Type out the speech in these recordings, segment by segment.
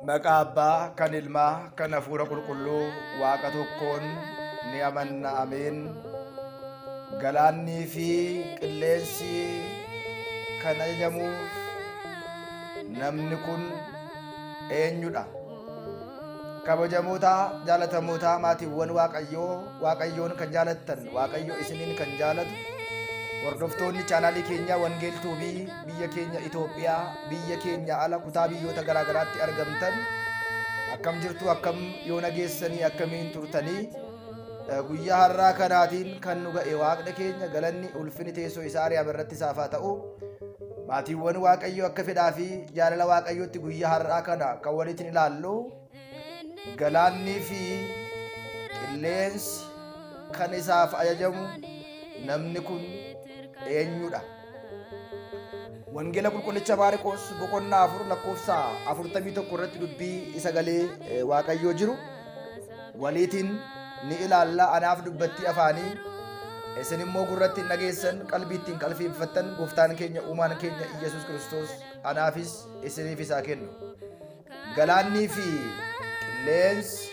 Maqaa Abbaa, kan Ilmaa, kan Hafuura Qulqulluu, Waaqa tokkoon ni amanna. Ameen. Galaannii fi qilleensi kan ajajamuuf namni kun eenyudha? Kabajamoota, jaalatamoota, maatiiwwan Waaqayyoon kan jaalattan, Waaqayyo isiniin kan jaalatu, hordoftoonni chaanaalii keenya Wangeel Tuubii biyya keenya Itoophiyaa, biyya keenya ala kutaa biyyoota garaagaraatti argamtan akkam jirtu, akkam yoo nageessanii, akkamiin turtanii guyyaa har'aa kanaatiin kan nu ga'e Waaqni keenya galanni ulfini teessoo isaa Ariyaam irratti isaaf haa ta'u. Maatiiwwan Waaqayyo akka fedhaa fi jaalala Waaqayyootti guyyaa har'aa kana kan walitti ilaallu galaannii fi qilleensi kan isaaf ajajamu namni kun eenyudha? Wangeela qulqullicha Maarqos boqonnaa 4 lakkoofsa 41 irratti dubbii sagalee Waaqayyoo jiru waliitiin ni ilaalla. Anaaf dubbatti afaanii, isin immoo gurratti dhageessan, qalbiittiin qalbeeffattan. Gooftaan keenya uumaan keenya Iyesuus Kiristoos anaafis isiniif isaa kennu. Galaannii fi qilleensi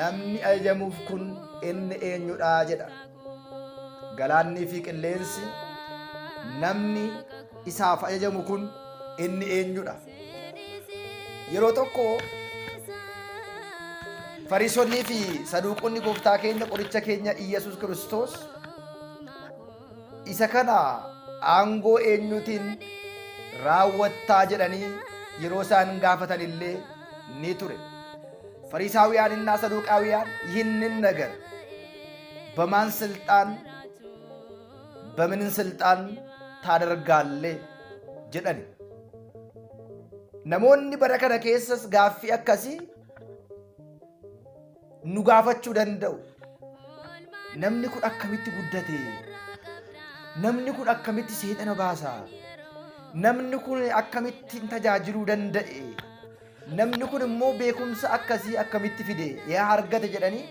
namni ajajamuuf kun inni eenyudha jedha. Galaannii fi qilleensi namni isaaf ajajamu kun inni eenyudha? Yeroo tokko Fariisonnii fi Saduuqonni gooftaa keenya qoricha keenya Iyesuus Kiristoos isa kana aangoo eenyutiin raawwattaa jedhanii yeroo isaan gaafatan illee ni ture. ፈሪሳውያንና ሰዱቃውያን ይህንን ነገር በምን ስልጣን ታደርጋለህ jedhani. Namoonni bara kana keessas gaaffii akkasii nu gaafachuu danda'u. Namni kun akkamitti guddate? Namni kun akkamitti seexana baasa? Namni kun akkamitti tajaajiluu danda'e? Namni kun immoo beekumsa akkasii akkamitti fide? Yaa argate jedhanii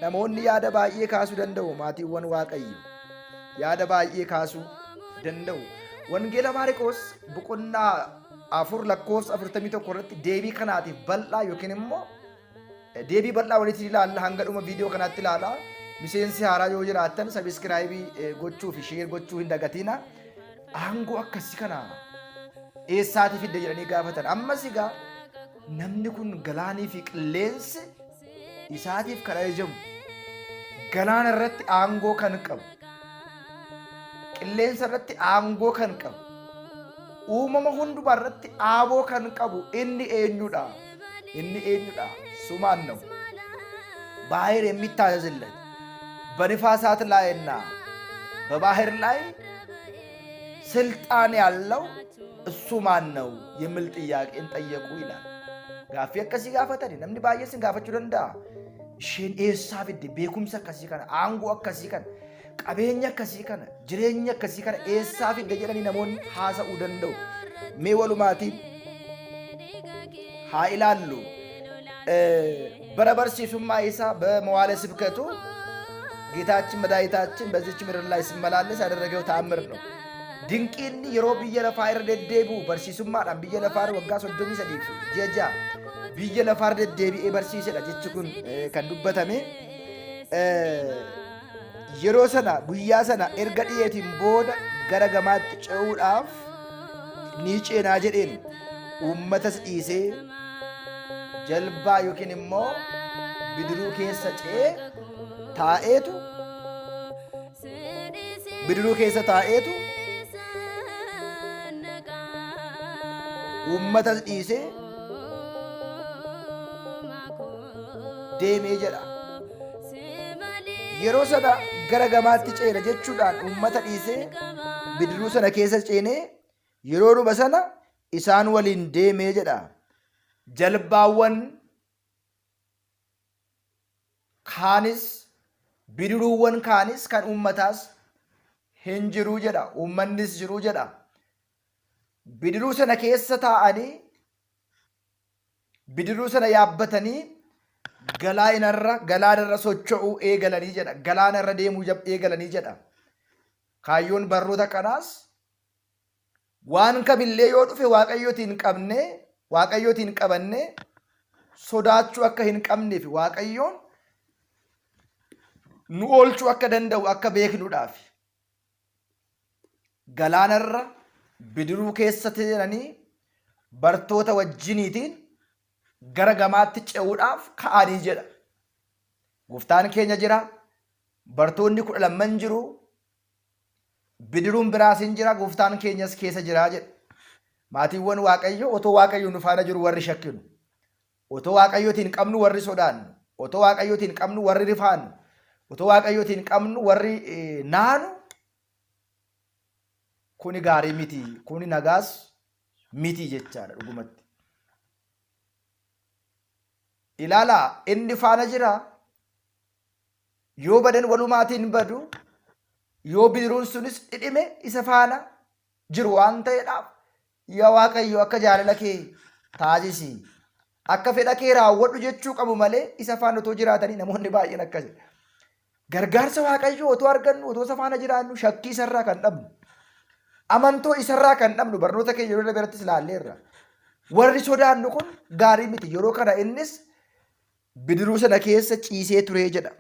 namoonni yaada baay'ee kaasuu danda'u. Maatiiwwan Waaqayyo yaada baay'ee kaasuu danda'u. Wangeela Maarqos boqonnaa 4 lakkoofsa 41 irratti deebii kanaatiif bal'aa yookiin immoo deebii bal'aa walitti ilaalla. Hanga dhuma viidiyoo kanaatti ilaala. Miseensi haaraa yoo jiraattan sabiskiraayibii gochuu fi sheer gochuu hin dagatina. Aangoo akkasii kana eessaatii fidde jedhanii gaafatan. Ammas egaa namni kun galaanii fi qilleensi isaatiif kan ajajamu, galaana irratti aangoo kan qabu, qilleensa irratti aangoo kan qabu, uumama hundumaa irratti aangoo kan qabu inni eenyudha? Inni eenyudha? Sumaan ነው ባህር የሚታዘዝለት በንፋሳት ላይና በባህር ላይ ስልጣን ያለው እሱ ማን ነው የሚል ጥያቄን ጠየቁ ይላል። Gaaffii akkasii gaafatani namni baay'een gaafachuu danda'a. Isheen eessaa fidde? Beekumsa akkasii kana, aangoo akkasii kana, qabeenya akkasii kana, jireenya akkasii kana eessaa fidde jedhanii namoonni haasa'uu danda'u. Mee walumaatiin haa ilaallu. Bara barsiisummaa isaa በመዋዕለ ስብከቱ ጌታችን መድኃኒታችን በዚች ምድር ላይ ሲመላለስ ያደረገው ተአምር ነው። ድንቂን yeroo biyya lafaa irra deddeebi'u barsiisummaadhaan biyya lafaa irra waggaa 33 jecha biyya lafaa irra deddeebi'ee barsiisedha jechi kun kan dubbatame. Yeroo sana guyyaa sana erga dhiyeetiin booda gara gamaatti ce'uudhaaf ni ceenaa jedheen uummatas dhiisee jalbaa yookiin immoo bidiruu keessa ce'ee taa'eetu uummatas dhiisee deemee jedha. Yeroo sana gara gamaatti ceena jechuudhaan uummata dhiisee bidiruu sana keessa ceenee yeroo dhuma sana isaan waliin deemee jedha. Jalbaawwan kaanis bidiruuwwan kaanis kan uummataas hin jiruu jedha. Uummannis jiruu jedha. Bidiruu sana keessa taa'anii bidiruu sana yaabbatanii galaanarra socho'uu eegalanii jedha. Galaanarra deemuu eegalanii jedha. Kaayyoon barroota kanaas waan kamillee yoo dhufe waaqayyootiin qabne waaqayyootiin qabannee sodaachuu akka hin qabneef waaqayyoon nu oolchuu akka danda'u akka beeknuudhaaf galaanarra bidiruu keessa jiranii bartoota wajjiniitiin gara gamaatti ce'uudhaaf ka'anii jedha. Gooftaan keenya jira, bartoonni 12 jiru, bidiruun biraas hin jira, gooftaan keenyas keessa jira jedha. Maatiiwwan waaqayyo otoo waaqayyo nu faana jiru warri shakkinu, otoo waaqayyootiin qabnu warri sodaannu, otoo waaqayyootiin qabnu warri rifaannu, otoo waaqayyootiin qabnu warri naanu, kuni gaarii miti, kuni nagaas miti jechaadha dhugumatti. Ilaalaa inni faana jira, yoo badan walumaatiin badu, yoo bidiruun sunis dhidhime isa faana jiru waan ta'eedhaaf yaa waaqayyo akka jaalala kee taasisi, akka fedha kee raawwadhu jechuu qabu malee isa faana otoo jiraatanii namoonni baay'een akkasi. Gargaarsa waaqayyo otoo argannu, otoo isa faana jiraannu shakkii isarraa kan dhabnu, amantoo isarraa kan dhabnu barnoota keenya yeroo birattis ilaalleerra. Warri sodaannu kun gaarii miti. Yeroo kana innis bidiruu sana keessa ciisee turee jedha.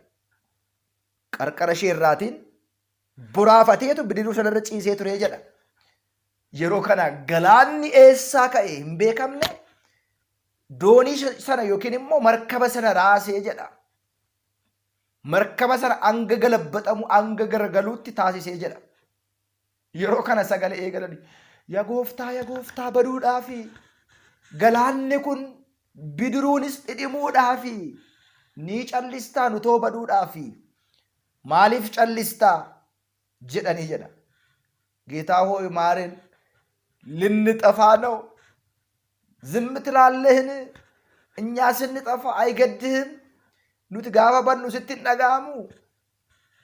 Qarqara ishee irraatiin boraafateetu bidiruu sanarra ciisee turee jedha. Yeroo kana galaanni eessaa ka'e hin beekamne doonii sana yookiin immoo markaba sana raasee jedha. Markaba sana hanga galabbaxamu hanga garagaluutti taasisee jedha. Yeroo kana sagalee eegalanii yaa gooftaa baduudhaafi galaanni kun bidiruunis dhidhimuudhaafi ni callistaa nutoo baduudhaafi maaliif callistaa jedhanii jedha. ጌታ ሆይ ማረን፣ ልንጠፋ ነው። ዝም ትላለህን? እኛ ስንጠፋ አይገድህም? ኑት ጋባ በኑ ስትነጋሙ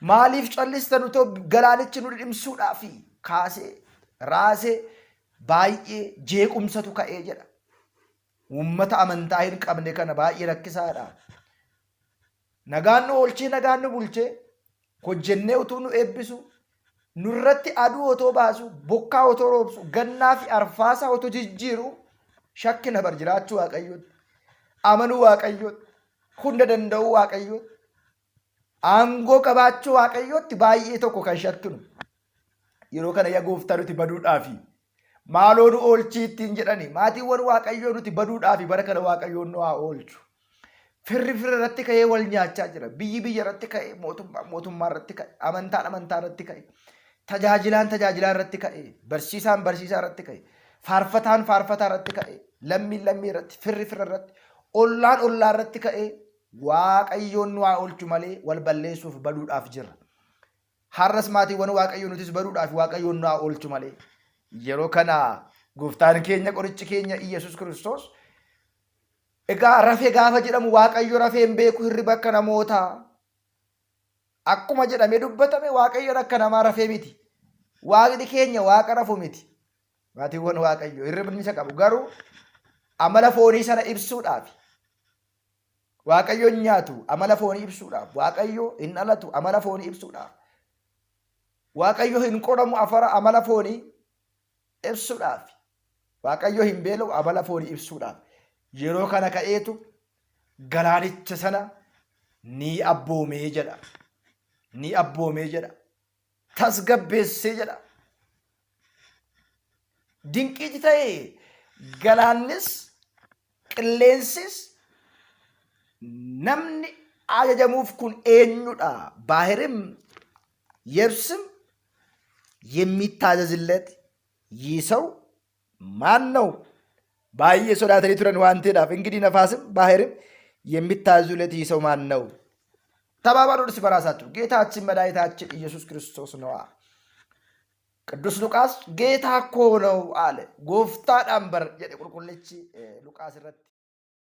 ማሊፍ ጨልስተን ቶ ገላንችን ድምሱዳፊ ካሴ ራሴ ባዬ ጄቁምሰቱ ከኤ ጀዳ ውመታ አመንታይን ቀብኔ ከነ ባዬ ረክሳዳ ነጋኖ ኦልቼ ነጋኖ ቡልቼ ኮጀኔ utuu ኤብሱ nurratti aduu otoo baasu, bokkaa otoo roobsu, gannaa fi arfaasaa otoo jijjiiru shakki na bar jiraachuu waaqayyooti, amanuu waaqayyooti, hunda danda'uu waaqayyooti, aangoo qabaachuu waaqayyooti baay'ee tokko kan shakkinu. Yeroo kana yaa gooftaa nuti baduudhaafi maaloo nu oolchii ittiin jedhani maatiiwwan waaqayyoo nuti baduudhaafi bara kana waaqayyoon nu haa oolchu. Firri irratti ka'ee wal nyaachaa jira. Biyyi irratti ka'ee mootummaa irratti ka'e, amantaa irratti ka'e, tajaajilaan irratti ka'e, barsiisaan irratti ka'e, faarfataan irratti ka'e, lammiin irratti, firri irratti, ollaan irratti ka'e waaqayyoon nu haa oolchu malee wal balleessuuf baduudhaaf jirra. Har'as maatiiwwan waaqayyoo nutis baduudhaaf waaqayyoon nu haa oolchu malee. Yeroo kana gooftaan keenya qorichi keenya Iyyasuus Kiristoos egaa rafee gaafa jedhamu waaqayyo rafee hin beeku hirriba akka namootaa. Akkuma jedhamee dubbatame waaqayyo akka namaa rafee miti. Waaqni keenya waaqa rafu miti. Maatiiwwan waaqayyo hirribni isa qabu garuu amala foonii sana ibsuudhaaf. Waaqayyo hin nyaatu amala foonii ibsuudhaaf. Waaqayyo hin dhalatu amala foonii ibsuudhaaf. Waaqayyo hin qoramu afara amala foonii ibsuudhaaf. Waaqayyo hin beela'u amala foonii ibsuudhaaf. Yeroo kana ka'eetu galaanicha sana ni abboomee jedha. Ni abboomee jedha. Tasgabbeessee jedha. Dinqiiti ta'e galaannis qilleensis namni ajajamuuf kun eenyudha? Baahirም የብስም የሚታዘዝለት ይህ ሰው ማን ነው? ባየ ሶዳተኒ ቱረን ዋንቴዳፍ እንግዲህ ነፋስም ባህርም የሚታዘዙለት ይህ ሰው ማን ነው? ተባባሉ እርስ በራሳችሁ። ጌታችን መድኃኒታችን ኢየሱስ ክርስቶስ ነው። ቅዱስ ሉቃስ ጌታ እኮ ነው አለ። ጎፍታ ዳንበር የቁልቁልች ሉቃስ ረቲ